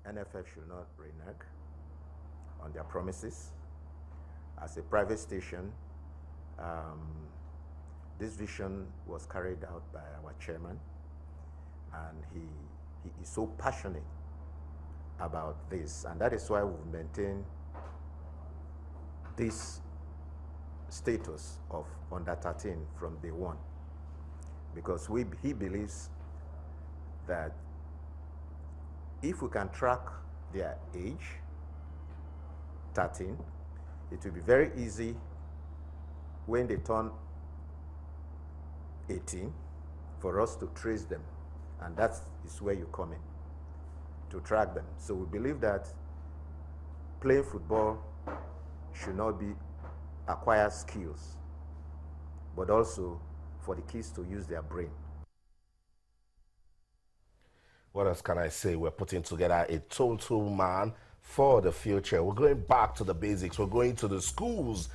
NFF should not renege on their promises. As a private station, this vision was carried out by our chairman, and he is so passionate about this, and that is why we've maintained this status of under 13 from day one, because he believes that if we can track their age, 13, it will be very easy when they turn 18 for us to trace them, and that is where you come in, to track them. So we believe that playing football should not be acquired skills, but also for the kids to use their brain. What else can I say? We're putting together a total man for the future. We're going back to the basics. We're going to the schools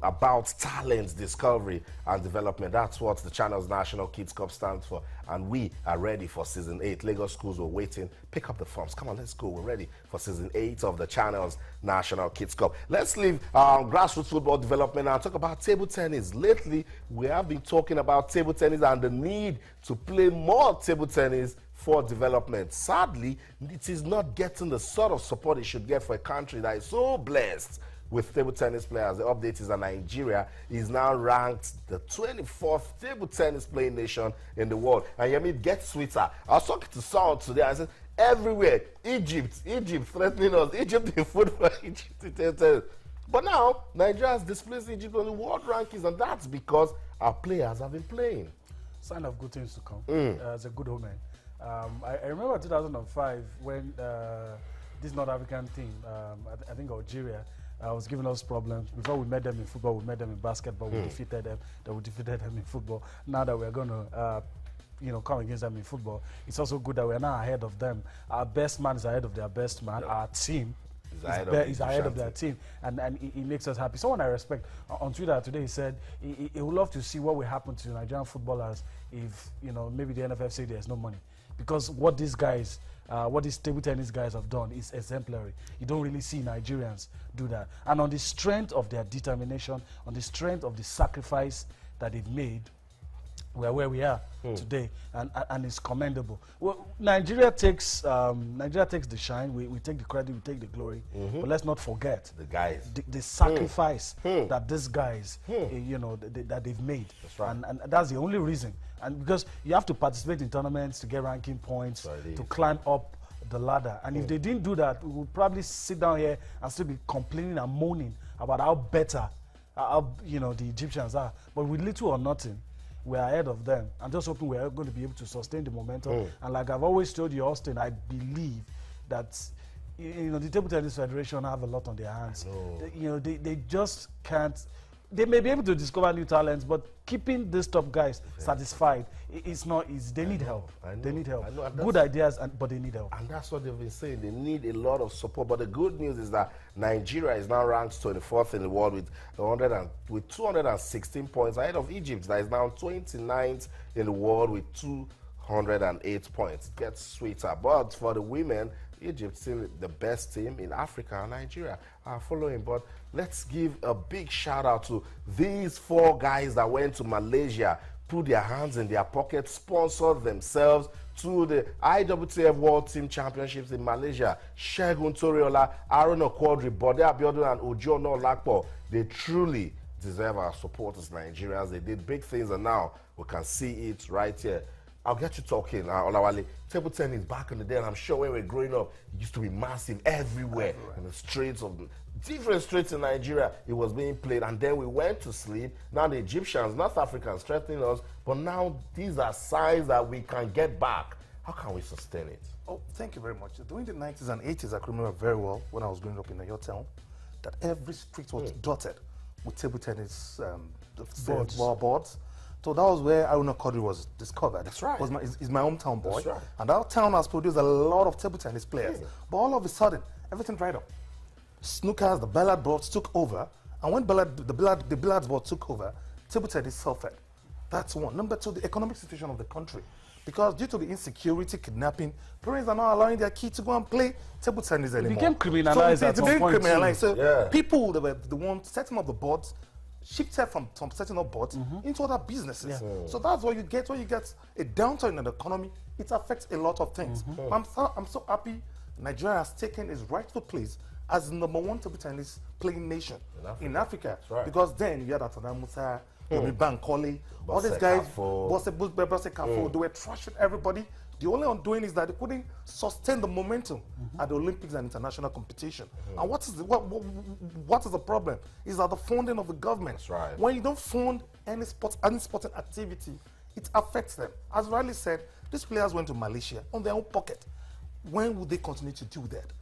about talent discovery and development. That's what the channel's National Kids Cup stands for, and we are ready for season 8. Lagos schools were waiting. Pick up the forms. Come on, let's go. We're ready for season 8 of the channel's National Kids Cup. Let's leave grassroots football development and talk about table tennis. Lately, we have been talking about table tennis and the need to play more table tennis for development. Sadly, it is not getting the sort of support it should get for a country that is so blessed with table tennis players. The update is that Nigeria is now ranked the 24th table tennis playing nation in the world. And Yemi, gets sweeter. I was talking to someone today, I said, everywhere, Egypt threatening us, Egypt in football, Egypt in table tennis. But now, Nigeria has displaced Egypt on the world rankings, and that's because our players have been playing. Sign of good things to come. It's a good omen. I remember 2005 when this North African team, I think Algeria, was giving us problems. Before we met them in football, we met them in basketball, we defeated them, then we defeated them in football. Now that we're going to come against them in football, it's also good that we're now ahead of them. Our best man is ahead of their best man. Our team is ahead of their team, and it makes us happy. Someone I respect on Twitter today said he would love to see what will happen to Nigerian footballers if maybe the NFF say there's no money, because what these guys, what these table tennis guys have done is exemplary. You don't really see Nigerians do that, and on the strength of their determination, on the strength of the sacrifice that they've made, we're where we are today, and it's commendable. Well, Nigeria takes the shine. We take the credit, we take the glory, but let's not forget the guys, the sacrifice that these guys, that they've made. That's right. And that's the only reason. And because you have to participate in tournaments to get ranking points, to climb up the ladder. And if they didn't do that, we would probably sit down here and still be complaining and moaning about how better the Egyptians are. But with little or nothing, we're ahead of them. I'm just hoping we're going to be able to sustain the momentum. And like I've always told you, Austin, I believe that the Table Tennis Federation have a lot on their hands. They just can't. They may be able to discover new talents, but keeping these top guys satisfied, it's not easy. They need help. They need help. Good ideas, but they need help. And that's what they've been saying. They need a lot of support. But the good news is that Nigeria is now ranked 24th in the world with 216 points, ahead of Egypt, that is now 29th in the world with 208 points. It gets sweeter. But for the women, Egypt still the best team in Africa, and Nigeria are following. But let's give a big shout out to these 4 guys that went to Malaysia, put their hands in their pockets, sponsored themselves to the IWTF World Team Championships in Malaysia. Shegun Toriola, Aaron Okwodri, Bode Abiodun, and Ojono Lakpo. They truly deserve our support as Nigerians. They did big things, and now we can see it right here. I'll get you talking, Olawale. Table tennis back in the day, and I'm sure when we were growing up, it used to be massive everywhere. In the streets of different streets in Nigeria, it was being played, and then we went to sleep. Now the Egyptians, North Africans, threatening us, but now these are signs that we can get back. How can we sustain it? Oh, thank you very much. During the 90s and 80s, I can remember very well when I was growing up in your town, that every street was dotted with table tennis boards. So that was where Aruna Kodri was discovered. That's right. He's my hometown boy. That's right. And that town has produced a lot of table tennis players. But all of a sudden, everything dried up. Snookers, the billiard boards took over. And when the billiard board took over, table tennis suffered. That's one. Number 2, the economic situation of the country. because due to the insecurity, kidnapping, parents are not allowing their kids to go and play table tennis anymore. It became criminalized at some point too. So people that were the ones setting up the boards shifted from setting up boards into other businesses. So that's what you get when you get a downturn in the economy. It affects a lot of things. I'm so happy Nigeria has taken its rightful place as the #1 table tennis playing nation in Africa. Right. Because then you had Atana Musa, Yomi Bankole, all these guys, they were trashing everybody. The only undoing is that they couldn't sustain the momentum at the Olympics and international competition. And what is the problem? Is that the funding of the government. That's right. When you don't fund any sporting activity, it affects them. As Riley said, these players went to Malaysia on their own pocket. When would they continue to do that?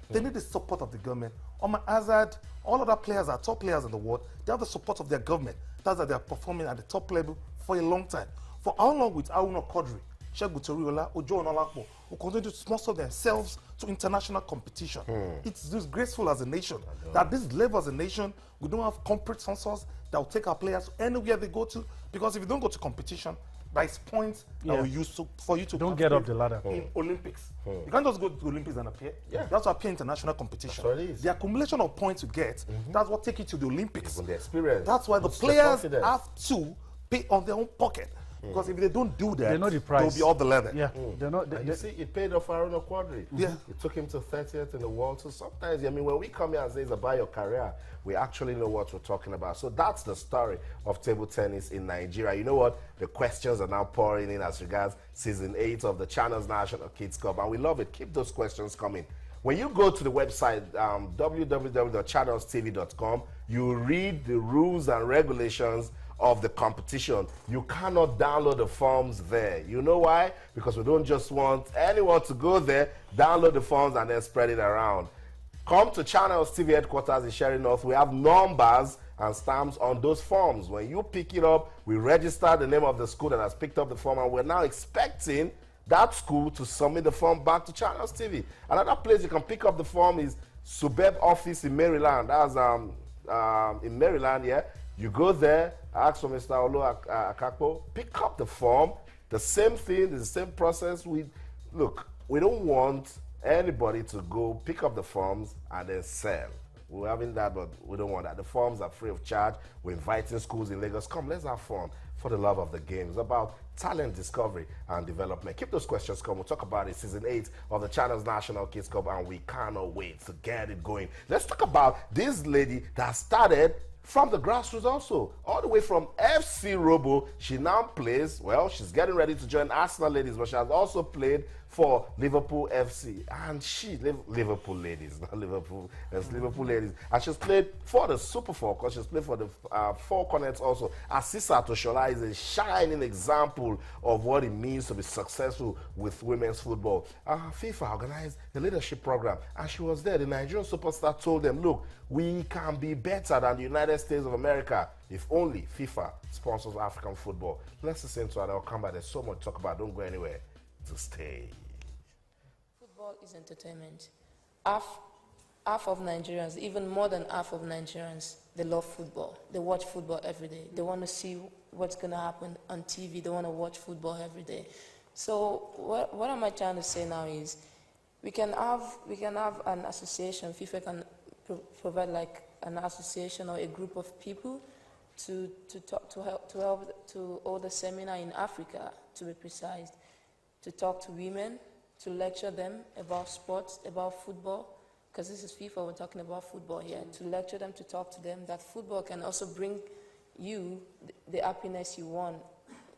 They need the support of the government. Omar Azad, all other players are top players in the world. They have the support of their government. That's why they are performing at the top level for a long time. For how long with Aruna Kodri, Sheikh Toriola, Ojo Onolapo, who continue to sponsor themselves to international competition? It's disgraceful as a nation that this level as a nation, we don't have corporate sponsors that will take our players anywhere they go to. Because if you don't go to competition, there's points that we use for you to don't get up the ladder in Olympics. You can't just go to the Olympics and appear. You have to appear in international competition. That's what it is. The accumulation of points you get, that's what takes you to the Olympics. Even the experience. That's why the players have to pay on their own pocket. Because if they don't do that, they know the price. They'll be off the leather. Yeah, you see, it paid off Aruna Quadri. Yeah. It took him to 30th in the world. So sometimes, I mean, when we come here and say it's about your career, we actually know what we're talking about. So that's the story of table tennis in Nigeria. You know what? The questions are now pouring in as regards season 8 of the Channels National Kids Cup, and we love it. Keep those questions coming. When you go to the website, www.channelstv.com, you read the rules and regulations of the competition. You cannot download the forms there. You know why? Because we don't just want anyone to go there, download the forms, and then spread it around. Come to Channels TV headquarters in Sherry North. We have numbers and stamps on those forms. When you pick it up, we register the name of the school that has picked up the form, and we're now expecting that school to submit the form back to Channels TV. Another place you can pick up the form is Suburb office in Maryland. That's in Maryland, yeah. You go there, ask for Mr. Olu Akakpo, pick up the form. The same thing, the same process. Look, we don't want anybody to go pick up the forms and then sell. We're having that, but we don't want that. The forms are free of charge. We're inviting schools in Lagos. Come, let's have fun for the love of the game. It's about talent discovery and development. Keep those questions coming. We'll talk about it, season 8 of the Channels National Kids Cup, and we cannot wait to get it going. Let's talk about this lady that started from the grassroots also, all the way from FC Robo. She now plays, well, she's getting ready to join Arsenal ladies, but she has also played for Liverpool FC. And Liverpool ladies, not Liverpool, it's Liverpool ladies. And she's played for the Super Falcons, she's played for the Four Cornets also. Asisa Toshola is a shining example of what it means to be successful with women's football. FIFA organized the leadership program, and she was there. The Nigerian superstar told them, look, we can be better than the United States of America if only FIFA sponsors African football. Let's listen to her. I'll come back. There's so much to talk about. Don't go anywhere. To stay. Football is entertainment. Half of Nigerians, even more than half of Nigerians, they love football. They watch football every day. They want to see what's going to happen on TV. They want to watch football every day. So what am I trying to say now is we can have an association. FIFA can provide like an association or a group of people to hold a seminar in Africa, to be precise, to talk to women, to lecture them about sports, about football, because this is FIFA, we're talking about football here, to lecture them, to talk to them, that football can also bring you the happiness you want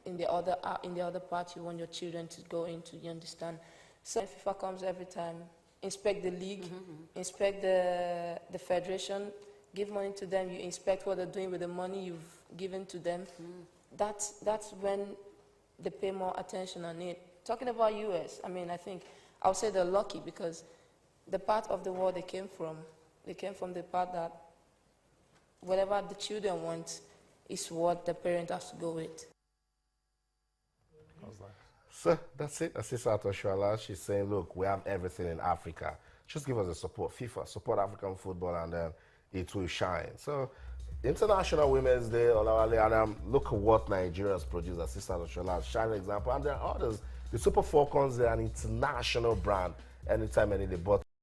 in the other part you want your children to go into, you understand? So FIFA comes every time, inspect the league, inspect the federation, give money to them, you inspect what they're doing with the money you've given to them. That's when they pay more attention on it. Talking about US, I mean, I think I would say they're lucky because the part of the world they came from the part that whatever the children want is what the parent has to go with. So that's it. Asisa Toshola, she's saying, look, we have everything in Africa. Just give us the support. FIFA, support African football, and then it will shine. So International Women's Day, Olawale Adam, look at what Nigeria has produced. Asisa Toshola, shining example, and there are others The Super Falcons are an international brand. Anytime any they bought